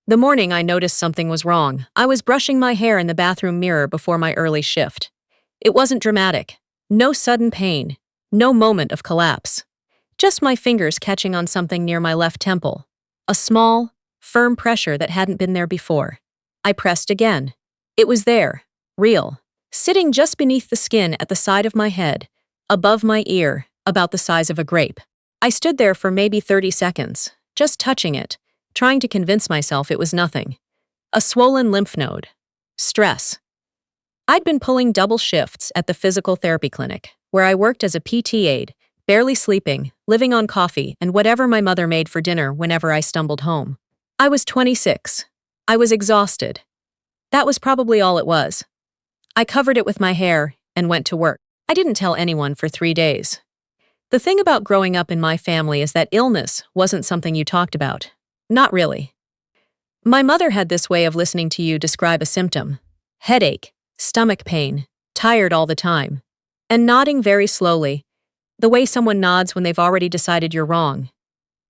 The morning I noticed something was wrong. I was brushing my hair in the bathroom mirror before my early shift. It wasn't dramatic. No sudden pain. No moment of collapse. Just my fingers catching on something near my left temple. A small, firm pressure that hadn't been there before. I pressed again. It was there. Real. Sitting just beneath the skin at the side of my head. Above my ear, about the size of a grape. I stood there for maybe 30 seconds, just touching it, trying to convince myself it was nothing. A swollen lymph node. Stress. I'd been pulling double shifts at the physical therapy clinic, where I worked as a PT aide, barely sleeping, living on coffee and whatever my mother made for dinner whenever I stumbled home. I was 26. I was exhausted. That was probably all it was. I covered it with my hair and went to work. I didn't tell anyone for 3 days. The thing about growing up in my family is that illness wasn't something you talked about. Not really. My mother had this way of listening to you describe a symptom. Headache, stomach pain, tired all the time, and nodding very slowly, the way someone nods when they've already decided you're wrong.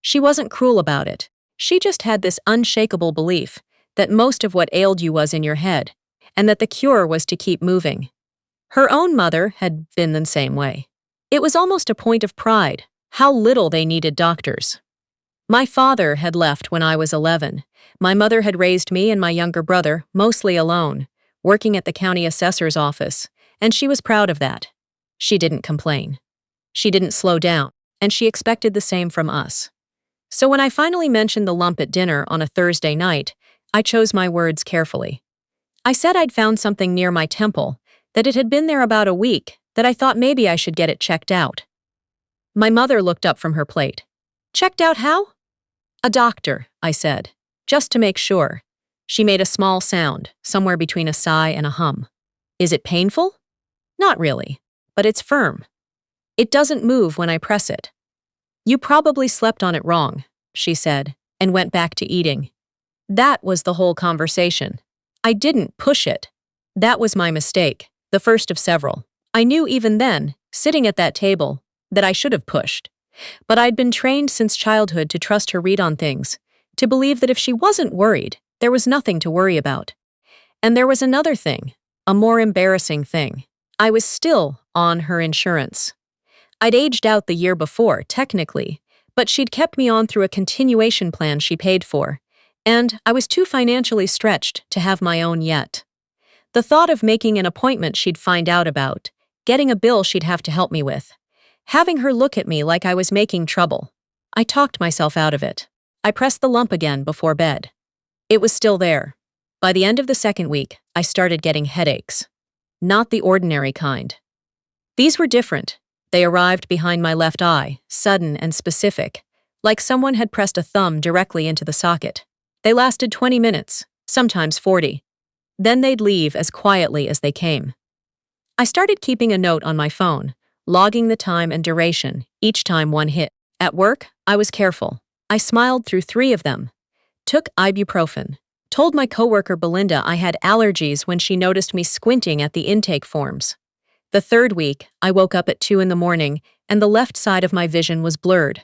She wasn't cruel about it. She just had this unshakable belief that most of what ailed you was in your head, and that the cure was to keep moving. Her own mother had been the same way. It was almost a point of pride, how little they needed doctors. My father had left when I was 11. My mother had raised me and my younger brother, mostly alone, working at the county assessor's office, and she was proud of that. She didn't complain. She didn't slow down, and she expected the same from us. So when I finally mentioned the lump at dinner on a Thursday night, I chose my words carefully. I said I'd found something near my temple, that it had been there about a week, that I thought maybe I should get it checked out. My mother looked up from her plate. Checked out how? A doctor, I said, just to make sure. She made a small sound, somewhere between a sigh and a hum. Is it painful? Not really, but it's firm. It doesn't move when I press it. You probably slept on it wrong, she said, and went back to eating. That was the whole conversation. I didn't push it. That was my mistake, the first of several. I knew even then, sitting at that table, that I should have pushed. But I'd been trained since childhood to trust her read on things, to believe that if she wasn't worried, there was nothing to worry about. And there was another thing, a more embarrassing thing. I was still on her insurance. I'd aged out the year before, technically, but she'd kept me on through a continuation plan she paid for, and I was too financially stretched to have my own yet. The thought of making an appointment she'd find out about, getting a bill she'd have to help me with, having her look at me like I was making trouble. I talked myself out of it. I pressed the lump again before bed. It was still there. By the end of the second week, I started getting headaches. Not the ordinary kind. These were different. They arrived behind my left eye, sudden and specific, like someone had pressed a thumb directly into the socket. They lasted 20 minutes, sometimes 40. Then they'd leave as quietly as they came. I started keeping a note on my phone, logging the time and duration, each time one hit. At work, I was careful. I smiled through 3 of them. Took ibuprofen. Told my coworker Belinda I had allergies when she noticed me squinting at the intake forms. The third week, I woke up at 2 in the morning, and the left side of my vision was blurred.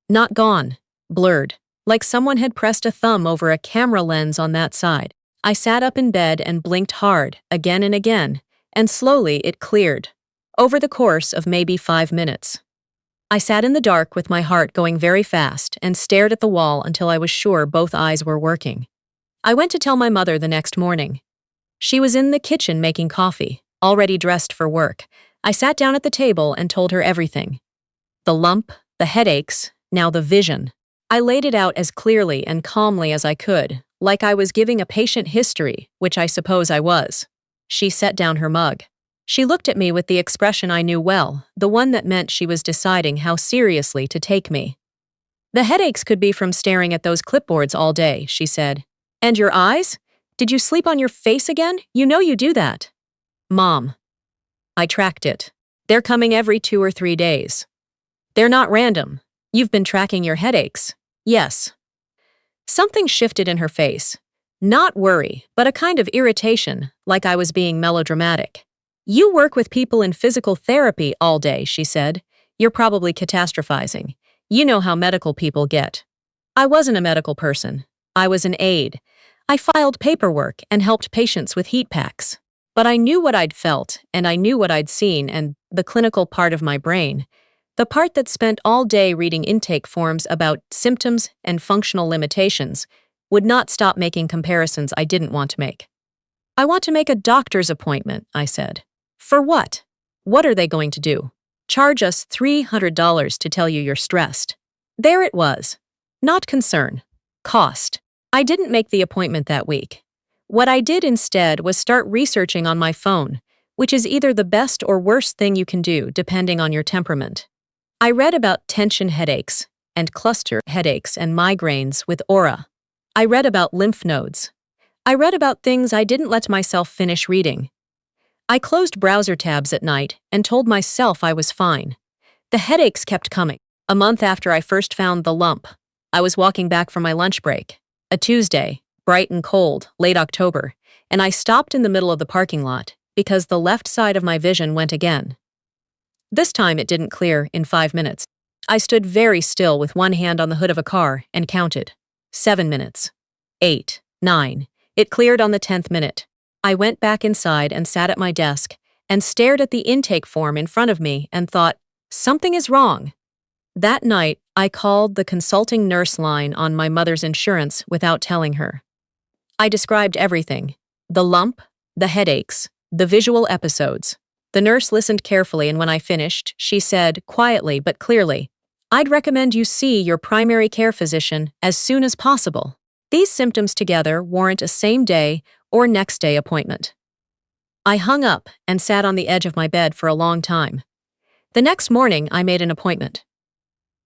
Not gone, blurred, like someone had pressed a thumb over a camera lens on that side. I sat up in bed and blinked hard, again and again, and slowly it cleared. Over the course of maybe 5 minutes. I sat in the dark with my heart going very fast and stared at the wall until I was sure both eyes were working. I went to tell my mother the next morning. She was in the kitchen making coffee, already dressed for work. I sat down at the table and told her everything. The lump, the headaches, now the vision. I laid it out as clearly and calmly as I could, like I was giving a patient history, which I suppose I was. She set down her mug. She looked at me with the expression I knew well, the one that meant she was deciding how seriously to take me. The headaches could be from staring at those clipboards all day, she said. And your eyes? Did you sleep on your face again? You know you do that. Mom. I tracked it. They're coming every 2 or 3 days. They're not random. You've been tracking your headaches. Yes. Something shifted in her face. Not worry, but a kind of irritation, like I was being melodramatic. You work with people in physical therapy all day, she said. You're probably catastrophizing. You know how medical people get. I wasn't a medical person. I was an aide. I filed paperwork and helped patients with heat packs. But I knew what I'd felt, and I knew what I'd seen, and the clinical part of my brain, the part that spent all day reading intake forms about symptoms and functional limitations, would not stop making comparisons I didn't want to make. I want to make a doctor's appointment, I said. For what? What are they going to do? Charge us $300 to tell you you're stressed. There it was. Not concern. Cost. I didn't make the appointment that week. What I did instead was start researching on my phone, which is either the best or worst thing you can do depending on your temperament. I read about tension headaches and cluster headaches and migraines with aura. I read about lymph nodes. I read about things I didn't let myself finish reading. I closed browser tabs at night and told myself I was fine. The headaches kept coming. A month after I first found the lump, I was walking back from my lunch break. A Tuesday, bright and cold, late October, and I stopped in the middle of the parking lot because the left side of my vision went again. This time it didn't clear in 5 minutes. I stood very still with one hand on the hood of a car and counted. 7 minutes. 8. 9. It cleared on the 10th minute. I went back inside and sat at my desk and stared at the intake form in front of me and thought, something is wrong. That night, I called the consulting nurse line on my mother's insurance without telling her. I described everything: the lump, the headaches, the visual episodes. The nurse listened carefully, and when I finished, she said, quietly but clearly, I'd recommend you see your primary care physician as soon as possible. These symptoms together warrant a same-day or next-day appointment. I hung up and sat on the edge of my bed for a long time. The next morning, I made an appointment.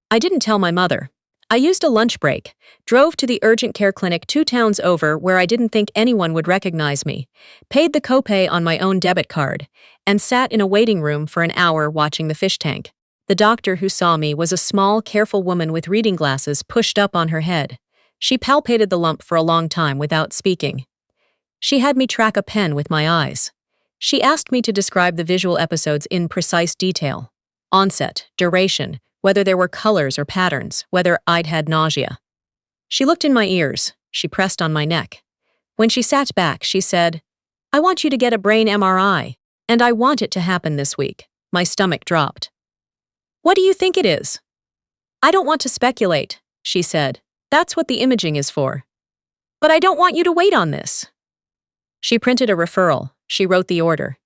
I didn't tell my mother. I used a lunch break, drove to the urgent care clinic 2 towns over where I didn't think anyone would recognize me, paid the copay on my own debit card, and sat in a waiting room for an hour watching the fish tank. The doctor who saw me was a small, careful woman with reading glasses pushed up on her head. She palpated the lump for a long time without speaking. She had me track a pen with my eyes. She asked me to describe the visual episodes in precise detail: onset, duration, whether there were colors or patterns, whether I'd had nausea. She looked in my ears. She pressed on my neck. When she sat back, she said, I want you to get a brain MRI, and I want it to happen this week. My stomach dropped. What do you think it is? I don't want to speculate, she said. That's what the imaging is for. But I don't want you to wait on this. She printed a referral. She wrote the order.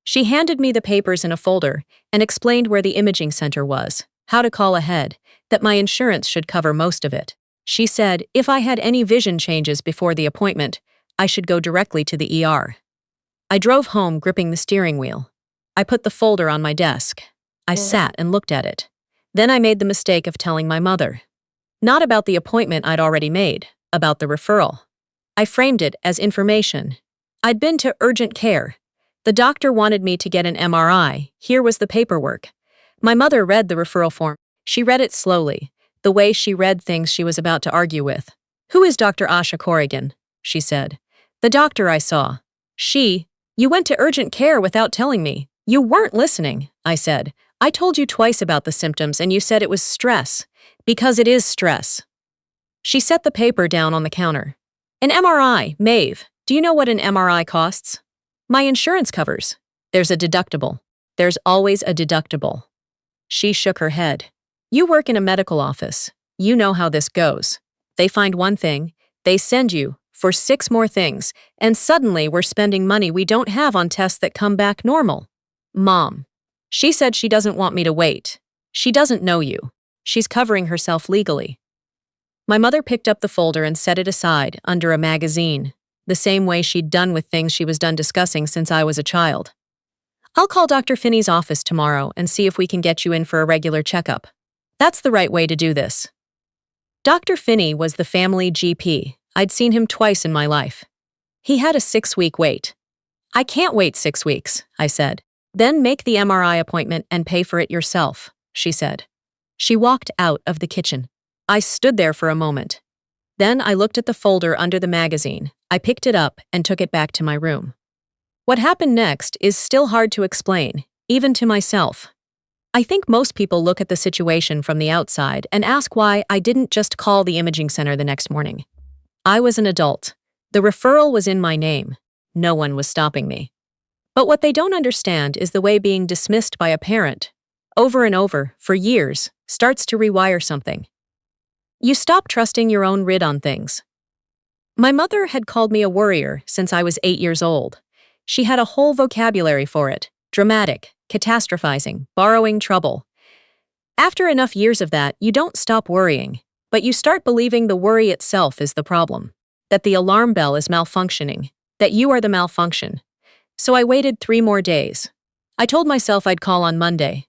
She handed me the papers in a folder and explained where the imaging center was, how to call ahead, that my insurance should cover most of it. She said if I had any vision changes before the appointment, I should go directly to the ER. I drove home gripping the steering wheel. I put the folder on my desk. I sat and looked at it. Then I made the mistake of telling my mother. Not about the appointment I'd already made, about the referral. I framed it as information. I'd been to urgent care. The doctor wanted me to get an MRI. Here was the paperwork. My mother read the referral form. She read it slowly, the way she read things she was about to argue with. Who is Dr. Asha Corrigan? She said. The doctor I saw. You went to urgent care without telling me. You weren't listening, I said. I told you twice about the symptoms and you said it was stress. Because it is stress. She set the paper down on the counter. An MRI, Maeve. Do you know what an MRI costs? My insurance covers. There's a deductible. There's always a deductible. She shook her head. You work in a medical office. You know how this goes. They find one thing, they send you for 6 more things, and suddenly we're spending money we don't have on tests that come back normal. Mom. She said she doesn't want me to wait. She doesn't know you. She's covering herself legally. My mother picked up the folder and set it aside under a magazine, the same way she'd done with things she was done discussing since I was a child. I'll call Dr. Finney's office tomorrow and see if we can get you in for a regular checkup. That's the right way to do this. Dr. Finney was the family GP. I'd seen him twice in my life. He had a 6-week wait. I can't wait 6 weeks, I said. Then make the MRI appointment and pay for it yourself, she said. She walked out of the kitchen. I stood there for a moment. Then I looked at the folder under the magazine. I picked it up and took it back to my room. What happened next is still hard to explain, even to myself. I think most people look at the situation from the outside and ask why I didn't just call the imaging center the next morning. I was an adult. The referral was in my name. No one was stopping me. But what they don't understand is the way being dismissed by a parent, over and over, for years, starts to rewire something. You stop trusting your own read on things. My mother had called me a worrier since I was 8 years old. She had a whole vocabulary for it: dramatic, catastrophizing, borrowing trouble. After enough years of that, you don't stop worrying, but you start believing the worry itself is the problem, that the alarm bell is malfunctioning, that you are the malfunction. So I waited 3 more days. I told myself I'd call on Monday.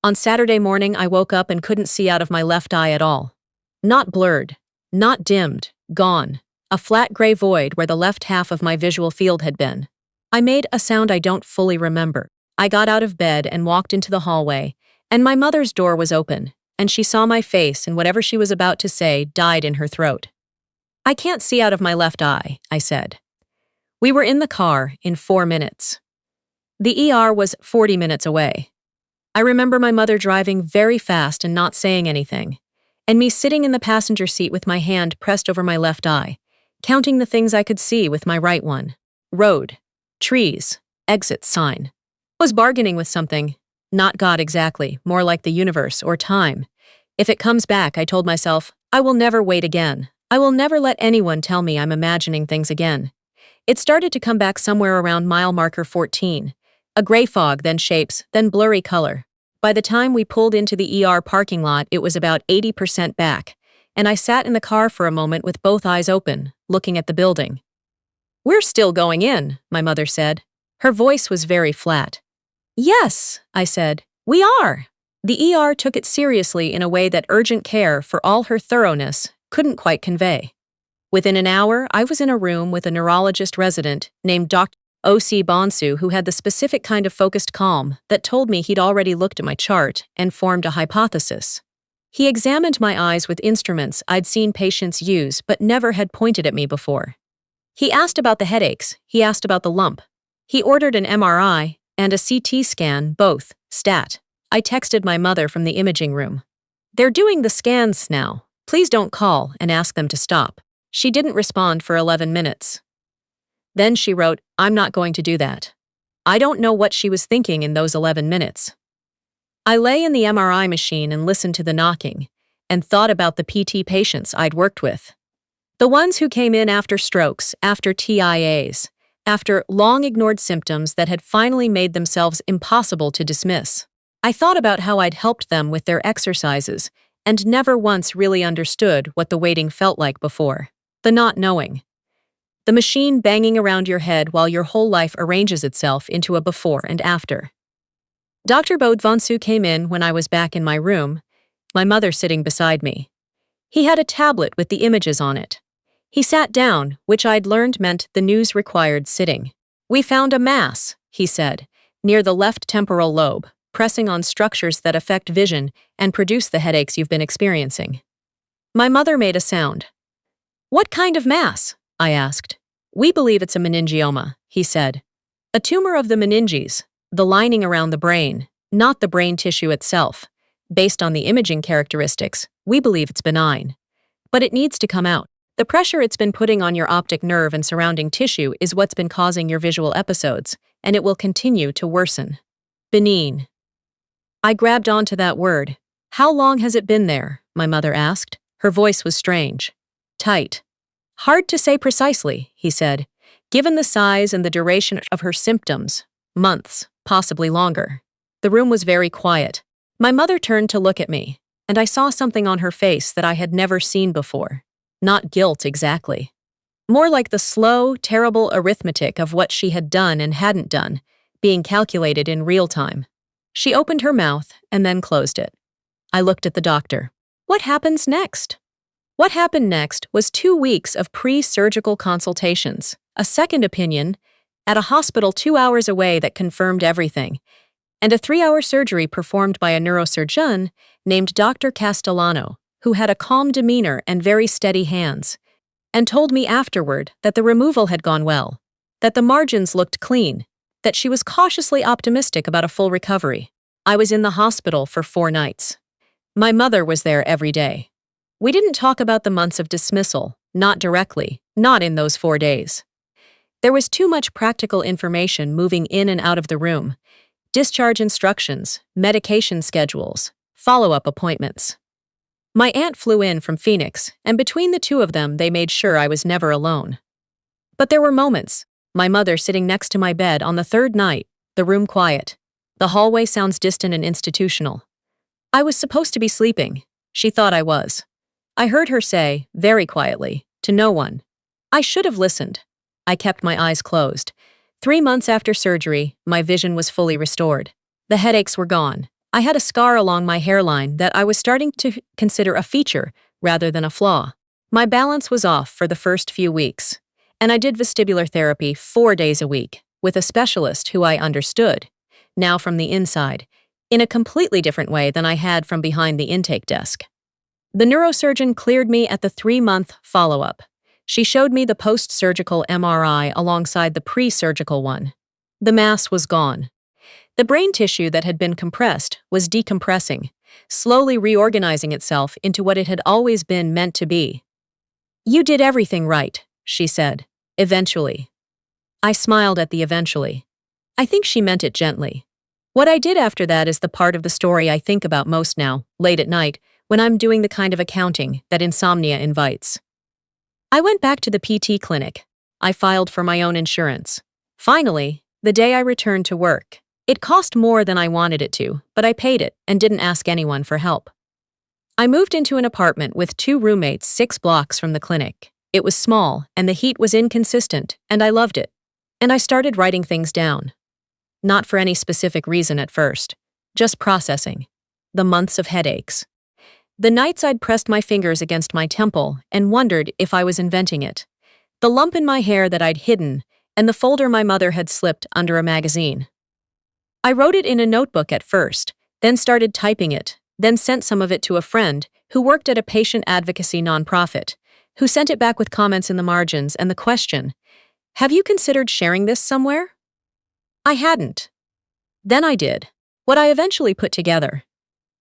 On Saturday morning, I woke up and couldn't see out of my left eye at all. Not blurred, not dimmed, gone. A flat gray void where the left half of my visual field had been. I made a sound I don't fully remember. I got out of bed and walked into the hallway, and my mother's door was open, and she saw my face, and whatever she was about to say died in her throat. "I can't see out of my left eye," I said. We were in the car in 4 minutes. The ER was 40 minutes away. I remember my mother driving very fast and not saying anything, and me sitting in the passenger seat with my hand pressed over my left eye, counting the things I could see with my right one. Road, trees, exit sign. Was bargaining with something. Not God exactly, more like the universe or time. If it comes back, I told myself, I will never wait again. I will never let anyone tell me I'm imagining things again. It started to come back somewhere around mile marker 14. A gray fog, then shapes, then blurry color. By the time we pulled into the ER parking lot, it was about 80% back, and I sat in the car for a moment with both eyes open, looking at the building. "We're still going in," my mother said. Her voice was very flat. "Yes," I said, "we are." The ER took it seriously in a way that urgent care, for all her thoroughness, couldn't quite convey. Within an hour, I was in a room with a neurologist resident named Dr. O.C. Bonsu, who had the specific kind of focused calm that told me he'd already looked at my chart and formed a hypothesis. He examined my eyes with instruments I'd seen patients use but never had pointed at me before. He asked about the headaches, he asked about the lump. He ordered an MRI and a CT scan, both, stat. I texted my mother from the imaging room. "They're doing the scans now. Please don't call and ask them to stop." She didn't respond for 11 minutes. Then she wrote, "I'm not going to do that." I don't know what she was thinking in those 11 minutes. I lay in the MRI machine and listened to the knocking, and thought about the PT patients I'd worked with. The ones who came in after strokes, after TIAs, after long-ignored symptoms that had finally made themselves impossible to dismiss. I thought about how I'd helped them with their exercises, and never once really understood what the waiting felt like before. The not knowing. The machine banging around your head while your whole life arranges itself into a before and after. Dr. Bodvansu came in when I was back in my room, my mother sitting beside me. He had a tablet with the images on it. He sat down, which I'd learned meant the news required sitting. "We found a mass," he said, "near the left temporal lobe, pressing on structures that affect vision and produce the headaches you've been experiencing." My mother made a sound. "What kind of mass?" I asked. "We believe it's a meningioma," he said. "A tumor of the meninges, the lining around the brain, not the brain tissue itself. Based on the imaging characteristics, we believe it's benign. But it needs to come out. The pressure it's been putting on your optic nerve and surrounding tissue is what's been causing your visual episodes, and it will continue to worsen." Benign. I grabbed onto that word. "How long has it been there?" my mother asked. Her voice was strange. Tight. "Hard to say precisely," he said. "Given the size and the duration of her symptoms, months, possibly longer." The room was very quiet. My mother turned to look at me, and I saw something on her face that I had never seen before. Not guilt exactly. More like the slow, terrible arithmetic of what she had done and hadn't done, being calculated in real time. She opened her mouth and then closed it. I looked at the doctor. What happens next? What happened next was 2 weeks of pre-surgical consultations, a second opinion, at a hospital 2 hours away that confirmed everything, and a 3-hour surgery performed by a neurosurgeon named Dr. Castellano, who had a calm demeanor and very steady hands, and told me afterward that the removal had gone well, that the margins looked clean, that she was cautiously optimistic about a full recovery. I was in the hospital for 4 nights. My mother was there every day. We didn't talk about the months of dismissal, not directly, not in those 4 days. There was too much practical information moving in and out of the room: discharge instructions, medication schedules, follow-up appointments. My aunt flew in from Phoenix, and between the two of them, they made sure I was never alone. But there were moments: my mother sitting next to my bed on the third night, the room quiet. The hallway sounds distant and institutional. I was supposed to be sleeping. She thought I was. I heard her say, very quietly, to no one, I should have listened. I kept my eyes closed. 3 months after surgery, my vision was fully restored. The headaches were gone. I had a scar along my hairline that I was starting to consider a feature rather than a flaw. My balance was off for the first few weeks, and I did vestibular therapy 4 days a week with a specialist who I understood, now from the inside, in a completely different way than I had from behind the intake desk. The neurosurgeon cleared me at the 3-month follow-up. She showed me the post-surgical MRI alongside the pre-surgical one. The mass was gone. The brain tissue that had been compressed was decompressing, slowly reorganizing itself into what it had always been meant to be. You did everything right, she said, eventually. I smiled at the eventually. I think she meant it gently. What I did after that is the part of the story I think about most now, late at night, when I'm doing the kind of accounting that insomnia invites. I went back to the PT clinic. I filed for my own insurance. Finally, the day I returned to work. It cost more than I wanted it to, but I paid it and didn't ask anyone for help. I moved into an apartment with 2 roommates 6 blocks from the clinic. It was small, and the heat was inconsistent, and I loved it. And I started writing things down. Not for any specific reason at first, just processing. The months of headaches. The nights I'd pressed my fingers against my temple and wondered if I was inventing it. The lump in my hair that I'd hidden, and the folder my mother had slipped under a magazine. I wrote it in a notebook at first, then started typing it, then sent some of it to a friend who worked at a patient advocacy nonprofit, who sent it back with comments in the margins and the question, have you considered sharing this somewhere? I hadn't. Then I did. What I eventually put together.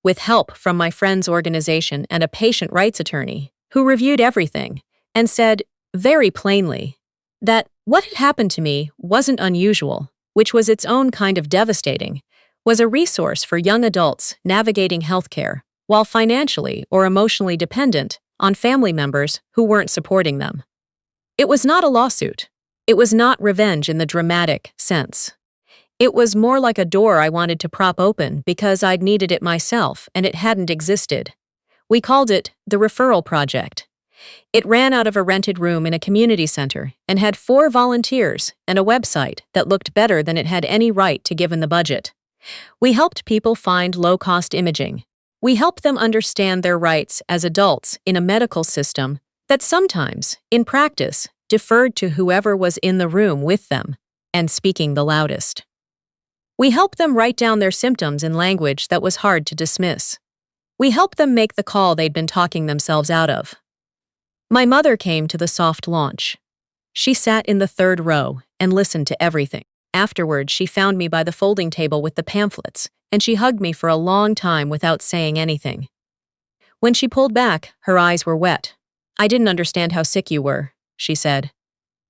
With help from my friend's organization and a patient rights attorney, who reviewed everything and said, very plainly, that what had happened to me wasn't unusual, which was its own kind of devastating, was a resource for young adults navigating healthcare while financially or emotionally dependent on family members who weren't supporting them. It was not a lawsuit. It was not revenge in the dramatic sense. It was more like a door I wanted to prop open because I'd needed it myself and it hadn't existed. We called it the Referral Project. It ran out of a rented room in a community center and had 4 volunteers and a website that looked better than it had any right to given the budget. We helped people find low-cost imaging. We helped them understand their rights as adults in a medical system that sometimes, in practice, deferred to whoever was in the room with them and speaking the loudest. We helped them write down their symptoms in language that was hard to dismiss. We helped them make the call they'd been talking themselves out of. My mother came to the soft launch. She sat in the 3rd row and listened to everything. Afterwards, she found me by the folding table with the pamphlets, and she hugged me for a long time without saying anything. When she pulled back, her eyes were wet. I didn't understand how sick you were, she said.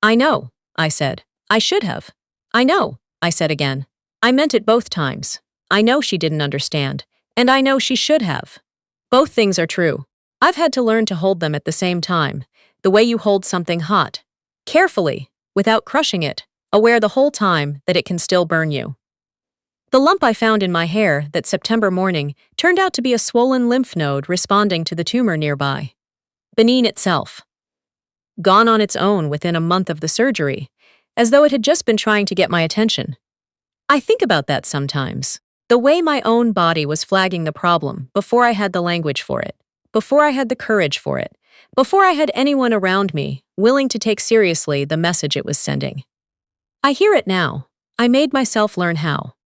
I know, I said. I should have. I know, I said again. I meant it both times. I know she didn't understand, and I know she should have. Both things are true. I've had to learn to hold them at the same time, the way you hold something hot. Carefully, without crushing it, aware the whole time that it can still burn you. The lump I found in my hair that September morning turned out to be a swollen lymph node responding to the tumor nearby. Benign itself. Gone on its own within a month of the surgery, as though it had just been trying to get my attention. I think about that sometimes. The way my own body was flagging the problem before I had the language for it, before I had the courage for it, before I had anyone around me willing to take seriously the message it was sending. I hear it now. I made myself learn how.